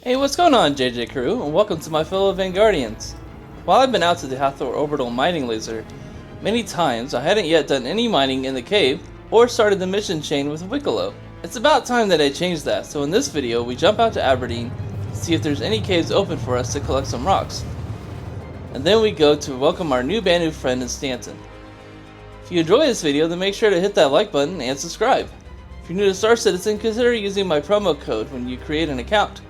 Hey, what's going on, JJ Crew, and welcome to my fellow Vanguardians. While I've been out to the Hathor orbital mining laser many times, I hadn't yet done any mining in the cave or started the mission chain with Wikelo. It's about time that I changed that, so in this video we jump out to Aberdeen to see if there's any caves open for us to collect some rocks. And then we go to welcome our new brand new friend in Stanton. If you enjoy this video, then make sure to hit that like button and subscribe. If you're new to Star Citizen, consider using my promo code when you create an account.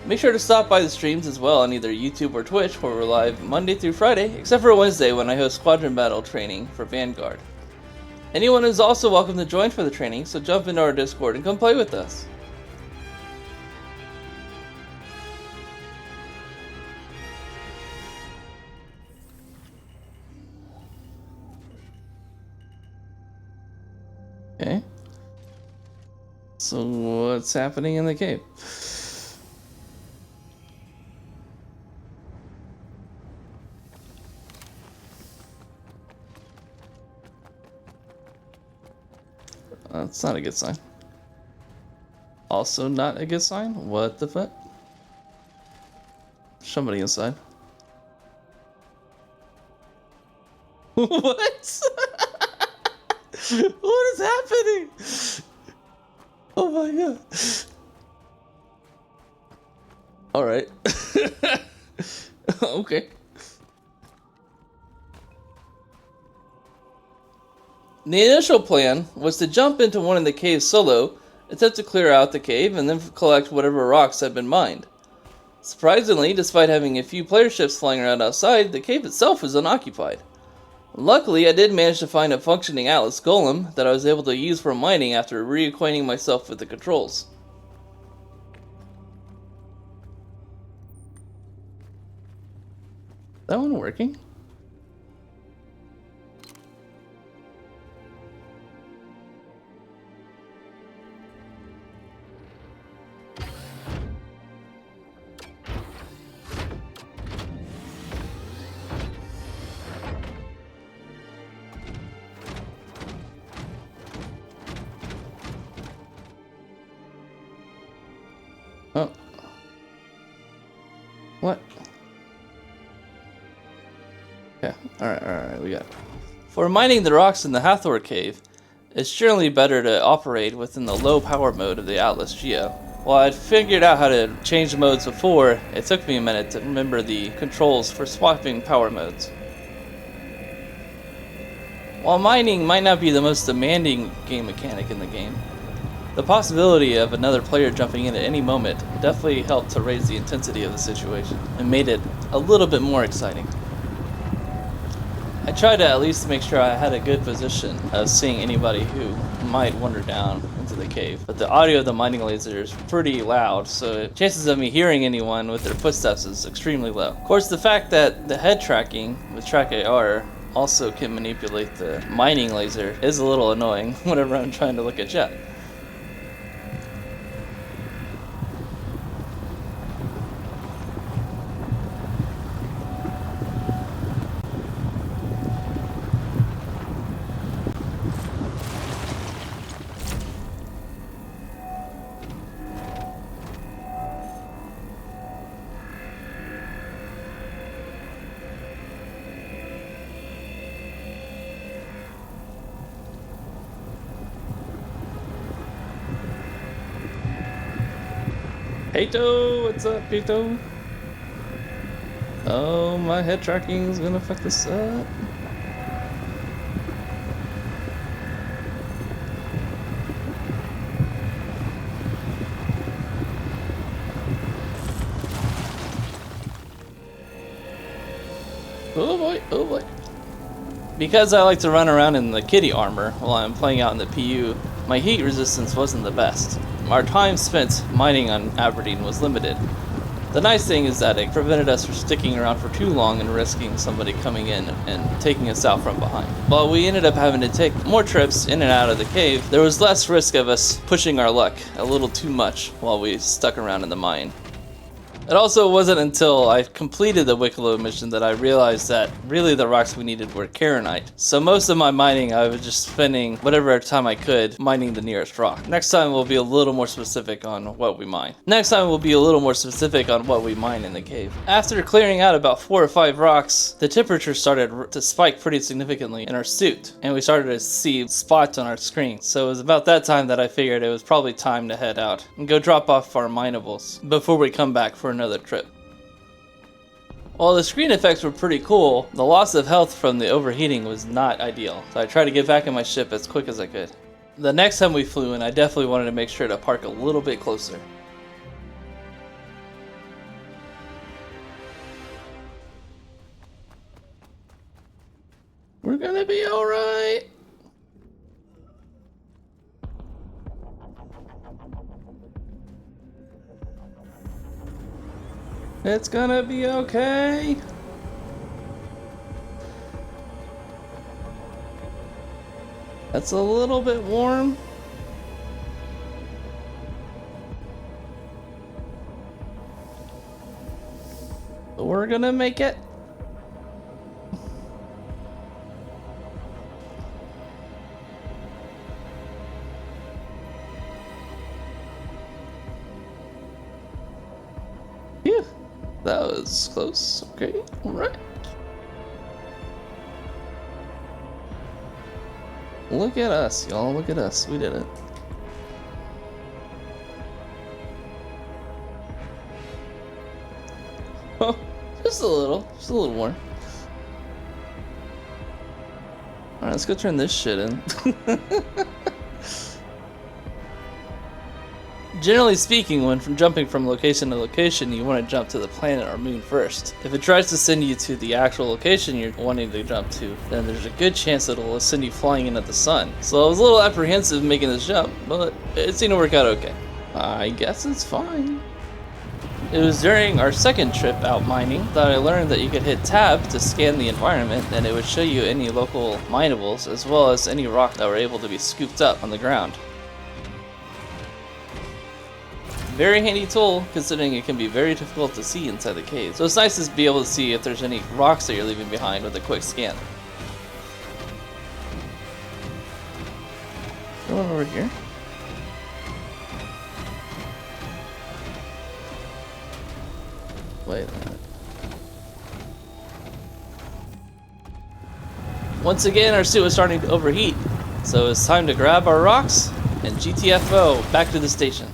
Make sure to stop by the streams as well on either YouTube or Twitch, where we're live Monday through Friday, except for Wednesday when I host squadron battle training for Vanguard. Anyone is also welcome to join for the training, so jump into our Discord and come play with us. Okay. So what's happening in the cave? That's not a good sign. Also not a good sign? What the fuck? Somebody inside. What? What is happening? Oh my god. Alright. Okay. The initial plan was to jump into one of the caves solo, attempt to clear out the cave, and then collect whatever rocks had been mined. Surprisingly, despite having a few player ships flying around outside, the cave itself was unoccupied. Luckily, I did manage to find a functioning Atls golem that I was able to use for mining after reacquainting myself with the controls. That one working? Oh. What? Yeah, alright, we got it. For mining the rocks in the Hathor cave, it's generally better to operate within the low power mode of the Atls Geo. While I'd figured out how to change modes before, it took me a minute to remember the controls for swapping power modes. While mining might not be the most demanding game mechanic in the game, the possibility of another player jumping in at any moment definitely helped to raise the intensity of the situation and made it a little bit more exciting. I tried to at least make sure I had a good position of seeing anybody who might wander down into the cave, but the audio of the mining laser is pretty loud, so chances of me hearing anyone with their footsteps is extremely low. Of course, the fact that the head tracking with Track AR also can manipulate the mining laser is a little annoying whenever I'm trying to look at chat. Peyto, what's up, Peyto? Oh, my head tracking is gonna fuck this up. Oh boy, oh boy. Because I like to run around in the kitty armor while I'm playing out in the PU, my heat resistance wasn't the best. Our time spent mining on Aberdeen was limited. The nice thing is that it prevented us from sticking around for too long and risking somebody coming in and taking us out from behind. While we ended up having to take more trips in and out of the cave, there was less risk of us pushing our luck a little too much while we stuck around in the mine. It also wasn't until I completed the Wikelo mission that I realized that really the rocks we needed were Karenite. So most of my mining, I was just spending whatever time I could mining the nearest rock. Next time we'll be a little more specific on what we mine. In the cave. After clearing out about 4 or 5 rocks, the temperature started to spike pretty significantly in our suit, and we started to see spots on our screen. So it was about that time that I figured it was probably time to head out and go drop off our minables before we come back for another trip. While the screen effects were pretty cool, the loss of health from the overheating was not ideal, so I tried to get back in my ship as quick as I could. The next time we flew in, I definitely wanted to make sure to park a little bit closer. We're gonna be alright. It's gonna be okay. That's a little bit warm. But we're gonna make it. Yeah, that was close. Okay, all right. Look at us, y'all. Look at us. We did it. Oh, just a little warm. All right, let's go turn this shit in. Generally speaking, when jumping from location to location, you want to jump to the planet or moon first. If it tries to send you to the actual location you're wanting to jump to, then there's a good chance it'll send you flying into the sun. So I was a little apprehensive making this jump, but it seemed to work out okay. I guess it's fine. It was during our second trip out mining that I learned that you could hit tab to scan the environment, and it would show you any local minables as well as any rock that were able to be scooped up on the ground. Very handy tool, considering it can be very difficult to see inside the cave. So it's nice to be able to see if there's any rocks that you're leaving behind with a quick scan. Going over here. Wait a minute. Once again, our suit was starting to overheat, so it's time to grab our rocks and GTFO back to the station.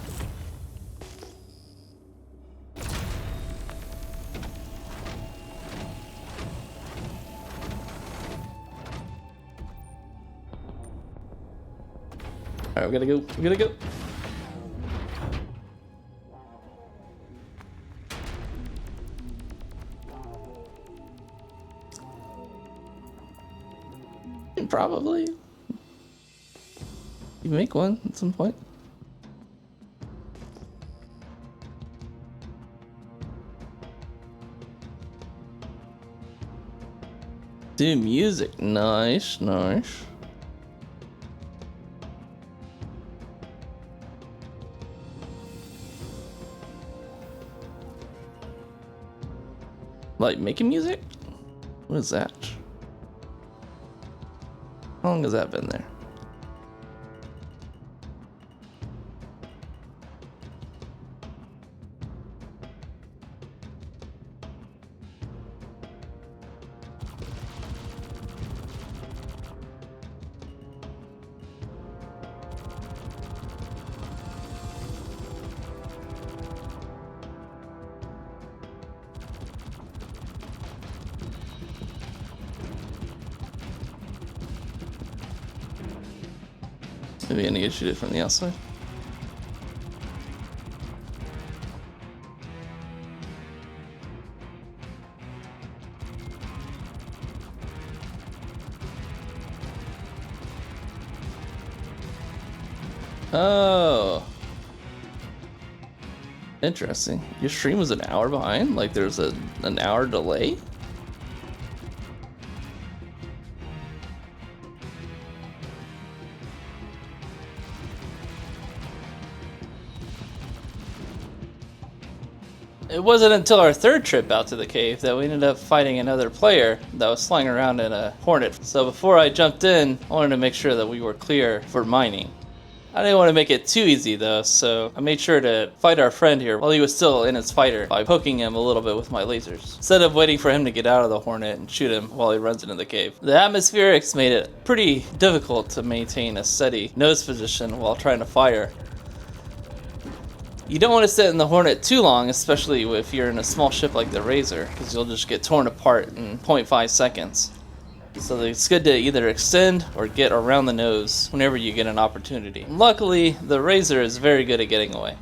Alright, we gotta go. Probably. You make one at some point. Do music. Nice. Like making music? What is that? How long has that been there? Maybe I need to shoot it from the outside. Oh. Interesting. Your stream was an hour behind? Like there's an hour delay? It wasn't until our third trip out to the cave that we ended up fighting another player that was flying around in a Hornet. So before I jumped in, I wanted to make sure that we were clear for mining. I didn't want to make it too easy though, so I made sure to fight our friend here while he was still in his fighter by poking him a little bit with my lasers, instead of waiting for him to get out of the Hornet and shoot him while he runs into the cave. The atmospherics made it pretty difficult to maintain a steady nose position while trying to fire. You don't want to sit in the Hornet too long, especially if you're in a small ship like the Razer, because you'll just get torn apart in 0.5 seconds. So it's good to either extend or get around the nose whenever you get an opportunity. Luckily, the Razer is very good at getting away.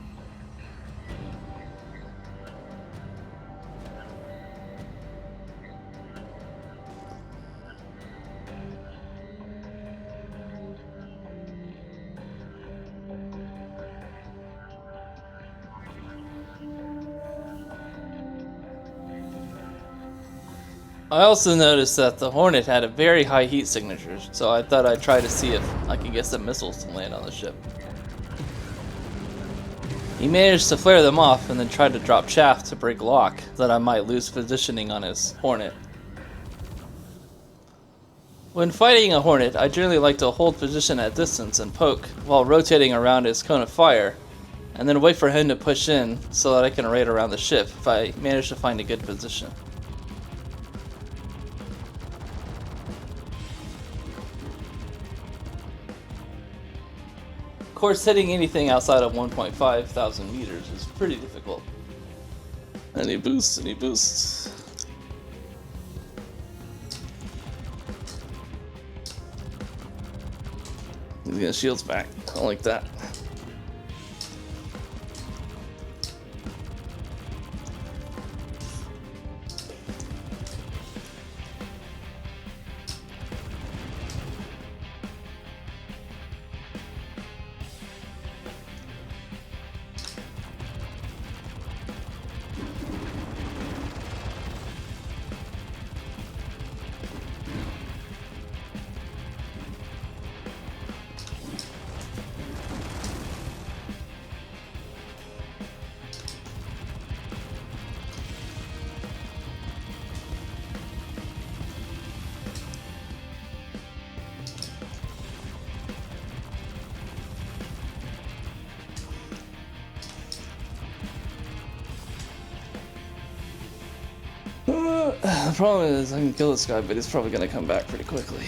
I also noticed that the Hornet had a very high heat signature, so I thought I'd try to see if I could get some missiles to land on the ship. He managed to flare them off and then tried to drop chaff to break lock, so that I might lose positioning on his Hornet. When fighting a Hornet, I generally like to hold position at distance and poke while rotating around his cone of fire, and then wait for him to push in so that I can raid around the ship if I manage to find a good position. Of course, hitting anything outside of 1.5 thousand meters is pretty difficult. Any boosts, any boosts. He's gonna shields back. I don't like that. The problem is I can kill this guy, but he's probably gonna come back pretty quickly.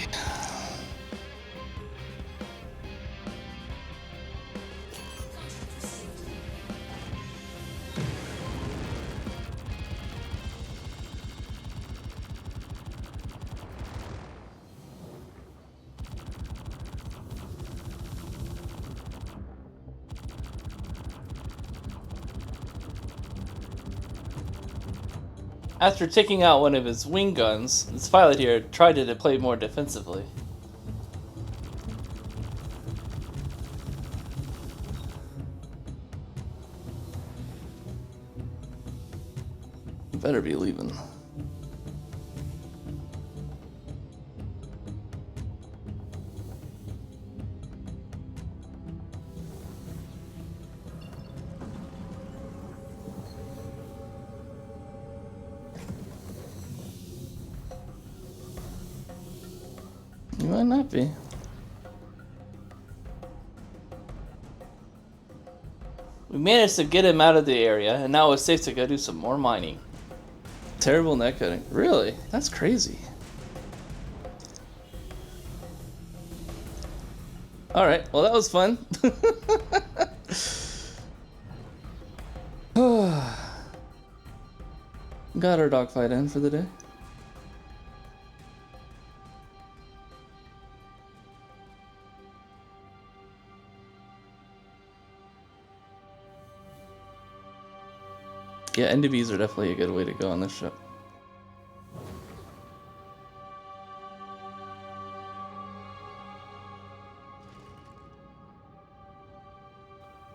After taking out one of his wing guns, this pilot here tried to play more defensively. You better be leaving. You might not be. We managed to get him out of the area, and now it's safe to go do some more mining. Terrible net cutting. Really? That's crazy. Alright, well that was fun. Got our dogfight in for the day. Yeah, NDVs are definitely a good way to go on this ship.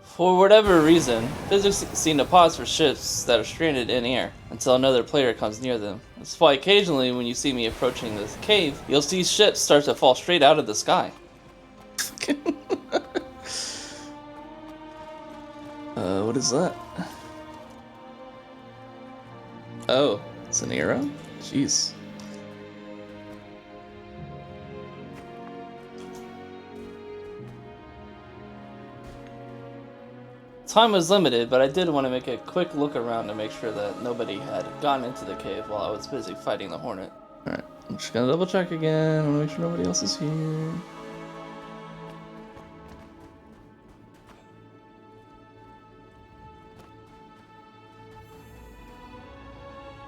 For whatever reason, physics seem to pause for ships that are stranded in air until another player comes near them. That's why occasionally when you see me approaching this cave, you'll see ships start to fall straight out of the sky. What is that? Oh, it's an arrow? Jeez. Time was limited, but I did want to make a quick look around to make sure that nobody had gone into the cave while I was busy fighting the hornet. Alright, I'm just gonna double check again. I want to make sure nobody else is here.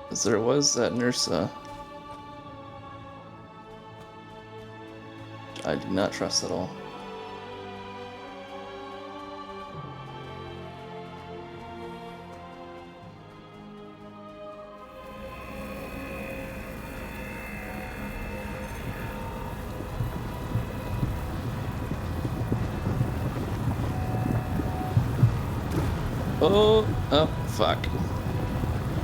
Because there was that nurse, I do not trust at all. Oh, fuck.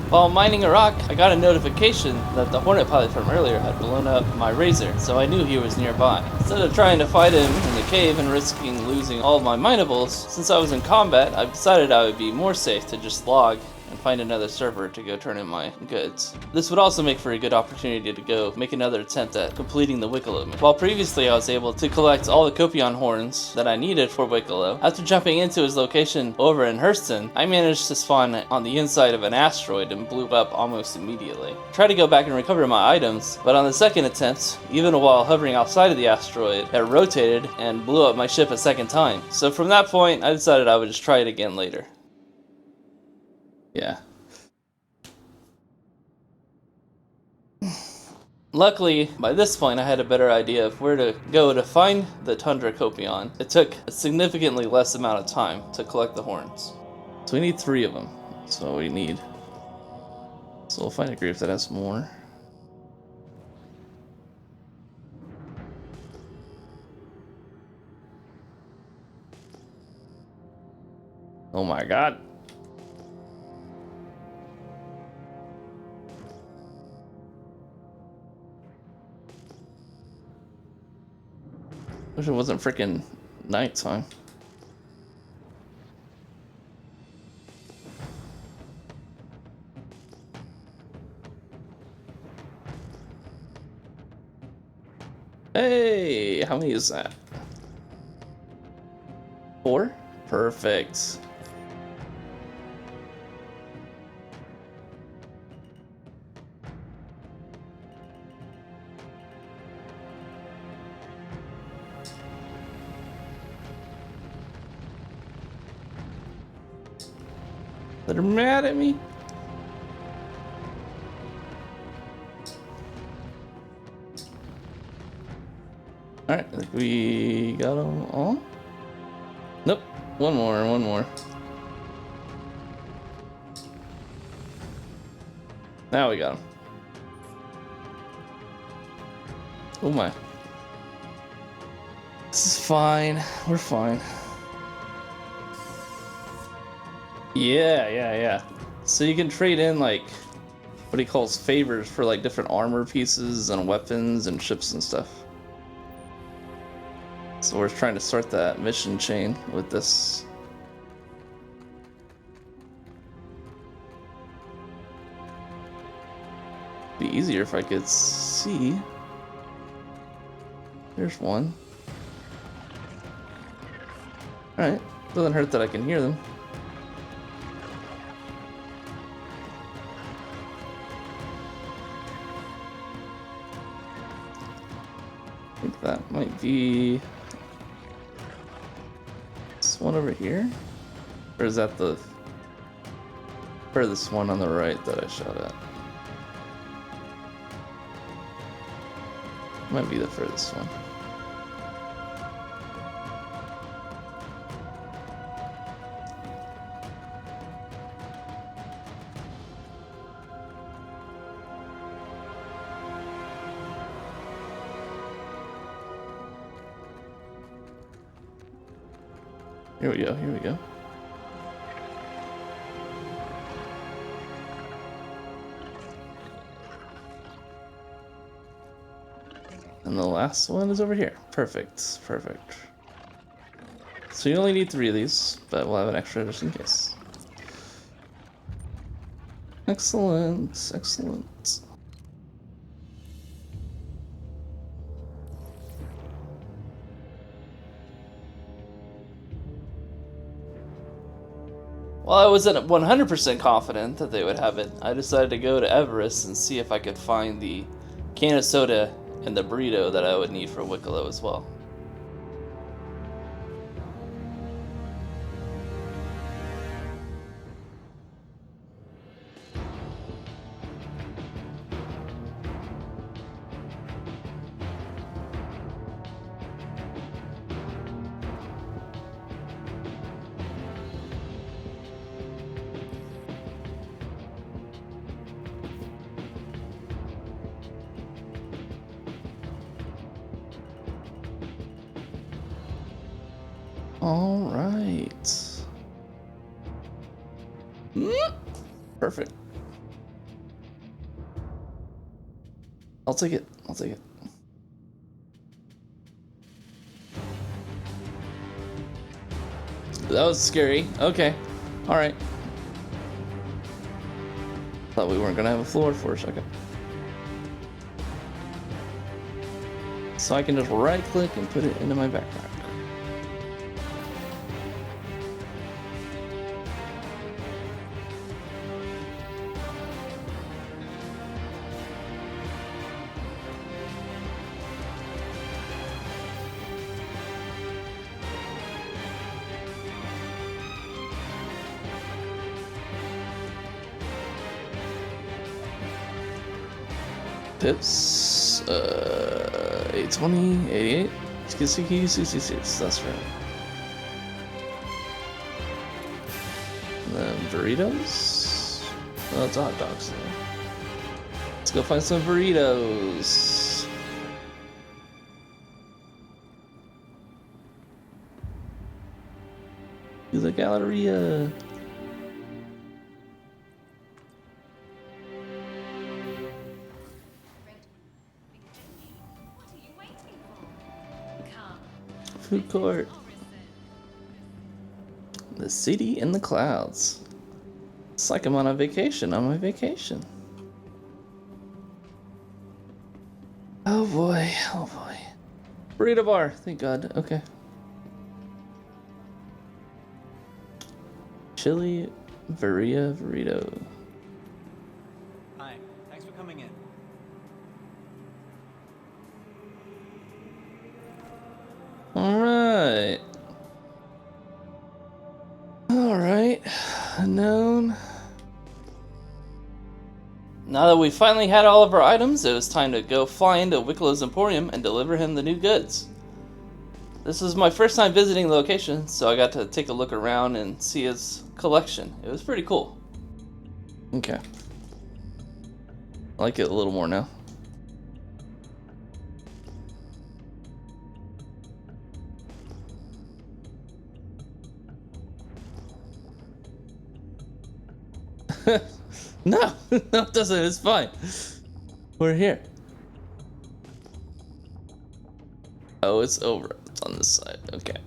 While mining a rock, I got a notification that the hornet pilot from earlier had blown up my Razer, so I knew he was nearby. Instead of trying to fight him in the cave and risking losing all of my minables, since I was in combat, I decided I would be more safe to just log and find another server to go turn in my goods. This would also make for a good opportunity to go make another attempt at completing the Wikelo. While previously I was able to collect all the Copion horns that I needed for Wikelo, after jumping into his location over in Hurston, I managed to spawn on the inside of an asteroid and blew up almost immediately. Tried to go back and recover my items, but on the second attempt, even while hovering outside of the asteroid, it rotated and blew up my ship a second time. So from that point, I decided I would just try it again later. Yeah. Luckily, by this point I had a better idea of where to go to find the Tundra Copion. It took a significantly less amount of time to collect the horns. So we need 3 of them. That's all we need. So we'll find a grave that has more. Oh my god. Wish it wasn't freaking nighttime. Hey, how many is that? 4? Perfect. They're mad at me. Alright, I think we got them all. Nope, one more. Now we got them. Oh my. This is fine. We're fine. Yeah. So you can trade in like what he calls favors for like different armor pieces and weapons and ships and stuff. So we're trying to start that mission chain with this. Be easier if I could see. There's one. Alright, doesn't hurt that I can hear them. I think that might be this one over here, or is that the furthest one on the right that I shot at? Might be the furthest one. Here we go. And the last one is over here. Perfect. So you only need 3 of these, but we'll have an extra just in case. Excellent, excellent. While I wasn't 100% confident that they would have it, I decided to go to Everest and see if I could find the can of soda and the burrito that I would need for Wikelo as well. All right. Perfect. I'll take it. I'll take it. That was scary. Okay. All right. Thought we weren't gonna have a floor for a second. So I can just right click and put it into my backpack. Pips, 820, 88, 66, that's right. And then burritos. Oh, it's hot dogs there. Let's go find some burritos. To the Galleria. Food court. The city in the clouds. It's like I'm on a vacation on my vacation. Oh boy, oh boy. Burrito bar, thank God, okay. Chili Varia burrito. Hi, thanks for coming in. Alright. Alright. Unknown. Now that we finally had all of our items, it was time to go fly into Wikelo's Emporium and deliver him the new goods. This was my first time visiting the location, so I got to take a look around and see his collection. It was pretty cool. Okay. I like it a little more now. No, no, it doesn't. It's fine. We're here. Oh, it's over. It's on this side. Okay.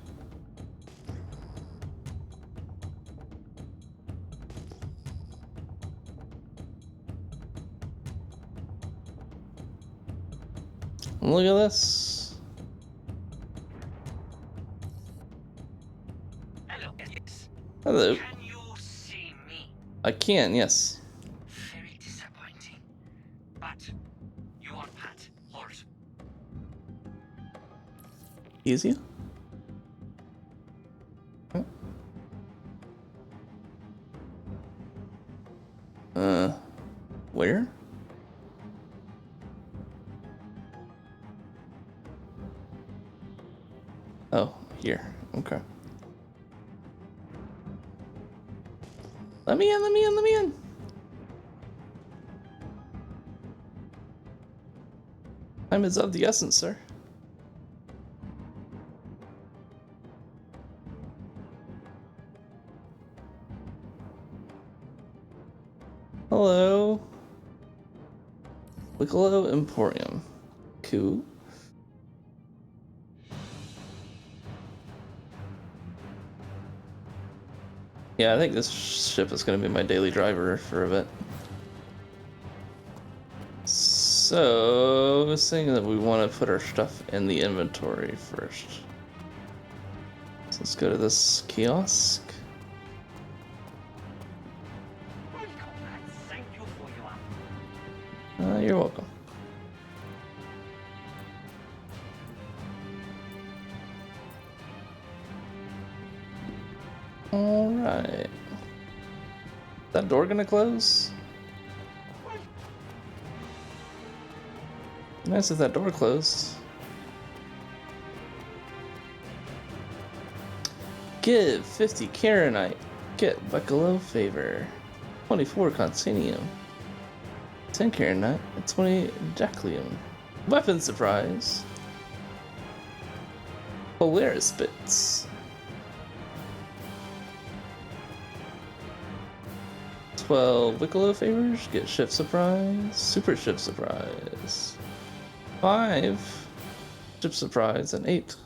Look at this. Hello, yes. Hello. Can you see me? I can, yes. Very disappointing. But you are Pat. Hold. Easy. Where? Oh, here. Okay. Let me in, let me in, let me in. Time is of the essence, sir. Hello. Wikelo Emporium. Cool. Yeah, I think this ship is going to be my daily driver for a bit. So, I was thinking that we want to put our stuff in the inventory first. So let's go to this kiosk. Thank you for your You're welcome. Alright. That door gonna close? Nice if that door closed. Give 50 Karenite. Get Wikelo Favor. 24 Continuum. 10 Karenite and 20 Jaclium. Weapon Surprise. Polaris Bits. 12 Wikelo Favors. Get Shift Surprise. Super Shift Surprise. 5 Ship Surprise and 8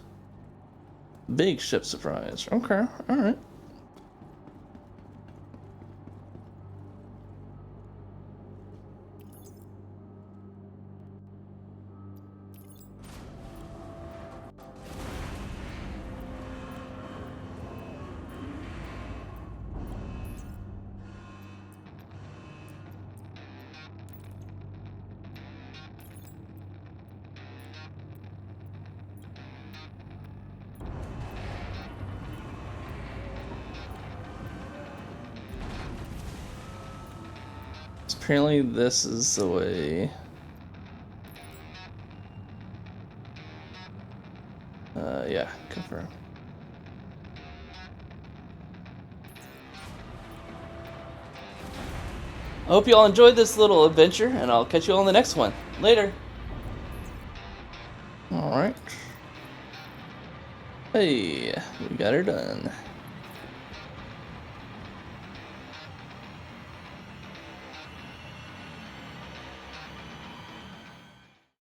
Big Ship Surprise. Okay, alright. Apparently this is the way. Yeah, confirm. I hope you all enjoyed this little adventure, and I'll catch you all in the next one. Later. Alright. Hey, we got her done.